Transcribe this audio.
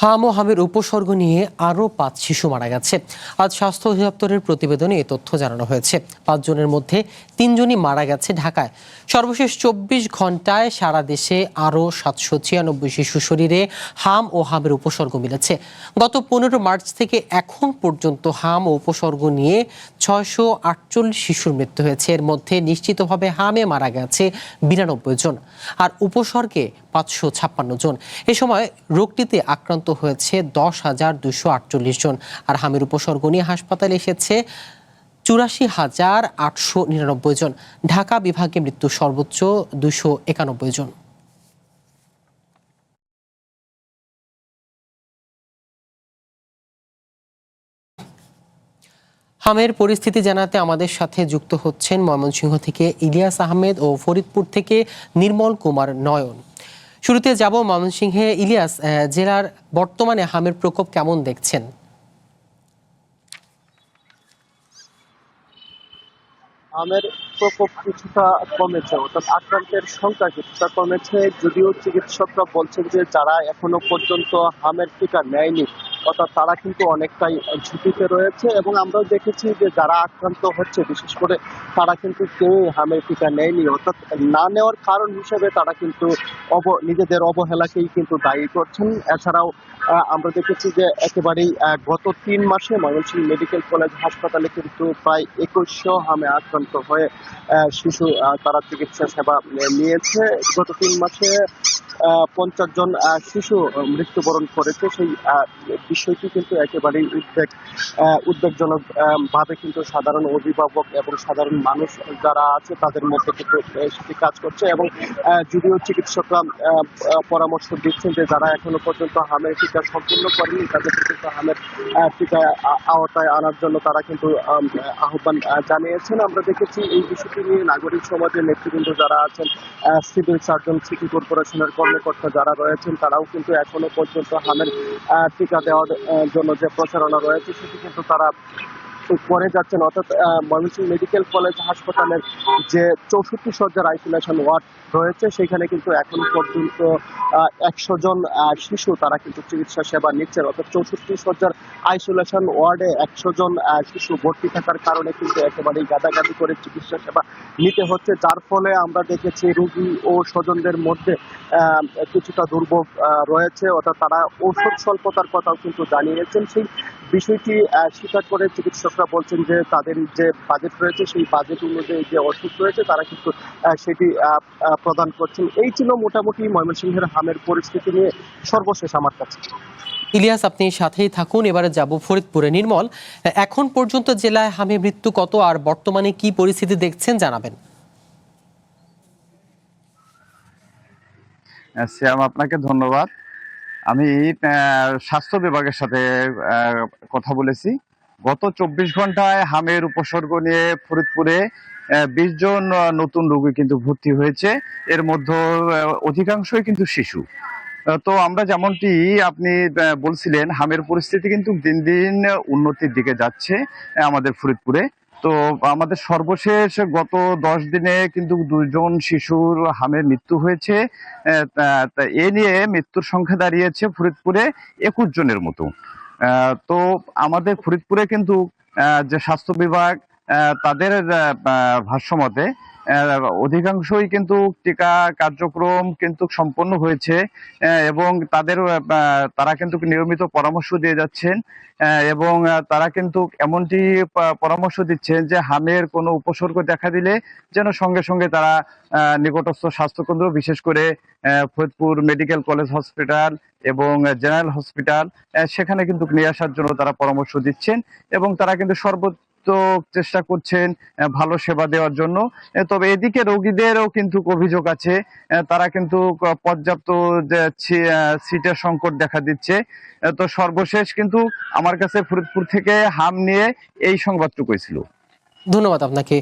হাম ও হামের উপসর্গ নিয়ে আরও 5 শিশু মারা গেছে। আজ স্বাস্থ্য অধিদপ্তরের প্রতিবেদনে এ তথ্য জানানো হয়েছে। 5 জনের মধ্যে 3 জনই মারা গেছে ঢাকায়। সর্বশেষ 24 ঘন্টায় সারা দেশে আরও 796 শিশু শরীরে হাম ও হামের উপসর্গ মিলেছে। গত 15 মার্চ থেকে এখন পর্যন্ত হাম ও উপসর্গ নিয়ে 648 শিশুর মৃত্যু হয়েছে। এর মধ্যে নিশ্চিতভাবে হামে মারা গেছে 92 জন, আর উপসর্গে 556 জন। এ সময় রোগটিতে আক্রান্ত হয়েছে 10,248 জন, আর হামের উপসর্গ নিয়ে হাসপাতালে এসেছে 84,899 জন। ঢাকা বিভাগে মৃত্যু সর্বোচ্চ 291 জন। হামের পরিস্থিতি জানাতে আমাদের সাথে যুক্ত হচ্ছেন ময়মনসিংহ থেকে ইলিয়াস আহমেদ ও ফরিদপুর থেকে নির্মল কুমার নয়ন। শুরুতে যাব ময়মনসিংহে। ইলিয়াস, জেলার বর্তমানে হামের প্রকোপ কেমন দেখছেন? আমের প্রকোপ কিছুটা কমেছে, অর্থাৎ আক্রান্তের সংখ্যা কিছুটা কমেছে, যদিও চিকিৎসকরা বলছেন যে যারা এখনো পর্যন্ত হামের টিকা নেয়নি অর্থাৎ তারা কিন্তু অনেকটাই ঝুঁকিতে রয়েছে। এবং আমরাও দেখেছি যে যারা আক্রান্ত হচ্ছে বিশেষ করে তারা কিন্তু কেউই হামের টিকা নেয়নি, অর্থাৎ না নেওয়ার কারণ হিসেবে তারা কিন্তু নিজেদের অবহেলাকেই কিন্তু দায়ী করছেন। এছাড়াও আমরা দেখেছি যে একেবারেই গত 3 মাসে ময়মনসিংহ মেডিকেল কলেজ হাসপাতালে কিন্তু প্রায় 2100 হামে আক্রান্ত হয়ে শিশু তারা চিকিৎসা সেবা নিয়েছে। গত 3 মাসে 50 জন শিশু মৃত্যুবরণ করেছে। সেই বিষয়টি কিন্তু একেবারেই উদ্বেগজনক ভাবে কিন্তু সাধারণ অভিভাবক এবং সাধারণ মানুষ যারা আছে তাদের মধ্যে কিন্তু সেটি কাজ করছে। এবং যদিও চিকিৎসকরা পরামর্শ দিচ্ছেন যে যারা এখনো পর্যন্ত হামের টিকা সম্পূর্ণ করেনি তাদেরকে কিন্তু হামের টিকা আওতায় আনার জন্য তারা কিন্তু আহ্বান জানিয়েছেন। আমরা দেখেছি এই বিষয়টি নিয়ে নাগরিক সমাজের নেতৃবৃন্দ যারা আছেন, সিভিল সার্জন, সিটি কর্পোরেশনের কর্মকর্তা যারা রয়েছেন, তারাও কিন্তু এখনো পর্যন্ত হামের টিকা দেওয়ার জন্য যে প্রচারণা রয়েছে সেটি কিন্তু তারা করে যাচ্ছেন। অর্থাৎ ময়মনসিংহ মেডিকেল কলেজ হাসপাতালের যে 64 শয্যার আইসোলেশন ওয়ার্ড রয়েছে সেখানে কিন্তু এখনো পর্যন্ত 100 জন শিশু তারা কিন্তু চিকিৎসা সেবা নিচ্ছেন। অর্থাৎ 64 শয্যার আইসোলেশন ওয়ার্ডে 100 জন শিশু ভর্তি থাকার কারণে কিন্তু একেবারেই গাদাগাদি করে চিকিৎসা সেবা নিতে হচ্ছে, যার ফলে আমরা দেখেছি রোগী ও স্বজনদের মধ্যে কিছুটা দুর্ভোগ রয়েছে। অর্থাৎ তারা ঔষধ স্বল্পতার কথাও কিন্তু জানিয়েছেন। সেই বিষয়টি স্বীকার করে চিকিৎসকরা বলছেন যে তাদের যে বাজেট রয়েছে সেই বাজেট অনুযায়ী যে ওষুধ রয়েছে তারা কিন্তু সেটি প্রদান করছেন। এই ছিল মোটামুটি ময়মনসিংহের হামের পরিস্থিতি নিয়ে সর্বশেষ আমার কাছে। ইলিয়াস, আপনি সাথেই থাকুন। এবারে যাব ফরিদপুরে। নির্মল, এখন পর্যন্ত জেলায় হামে মৃত্যু কত আর বর্তমানে কি পরিস্থিতি দেখছেন জানাবেন। শ্যাম, আপনাকে ধন্যবাদ। আমি স্বাস্থ্য বিভাগের সাথে কথা বলেছি। গত 24 ঘন্টায় হামের উপসর্গ নিয়ে ফরিদপুরে 20 জন নতুন রোগী কিন্তু ভর্তি হয়েছে। এর মধ্যে অধিকাংশই কিন্তু শিশু। তো আমরা যেমনটি আপনি বলছিলেন, হামের পরিস্থিতি কিন্তু দিন দিন উন্নতির দিকে যাচ্ছে আমাদের ফরিদপুরে। তো আমাদের সর্বশেষ গত 10 দিনে কিন্তু 2 জন শিশুর হামের মৃত্যু হয়েছে। এ নিয়ে মৃত্যুর সংখ্যা দাঁড়িয়েছে ফরিদপুরে 21 জনের মতো। তো আমাদের ফরিদপুরে কিন্তু যে স্বাস্থ্য বিভাগ তাদের ভাষ্যমতে অধিকাংশই কিন্তু টিকা কার্যক্রম কিন্তু সম্পন্ন হয়েছে এবং তারা কিন্তু নিয়মিত পরামর্শ দিয়ে যাচ্ছেন এবং তারা কিন্তু এমনটি পরামর্শ দিচ্ছেন যে হামের কোনো উপসর্গ দেখা দিলে যেন সঙ্গে সঙ্গে তারা নিকটস্থ স্বাস্থ্যকেন্দ্র, বিশেষ করে ফরিদপুর মেডিকেল কলেজ হসপিটাল এবং জেনারেল হসপিটাল, সেখানে কিন্তু নিয়ে আসার জন্য তারা পরামর্শ দিচ্ছেন এবং তারা কিন্তু চেষ্টা করছেন ভালো সেবা দেওয়ার জন্য। তবে এদিকে রোগীদেরও কিন্তু অভিযোগ আছে, তারা কিন্তু পর্যাপ্ত সিটের সংকট দেখা দিচ্ছে। তো সর্বশেষ কিন্তু আমার কাছে ফরিদপুর থেকে হাম নিয়ে এই সংবাদটুকুই ছিল। ধন্যবাদ আপনাকে।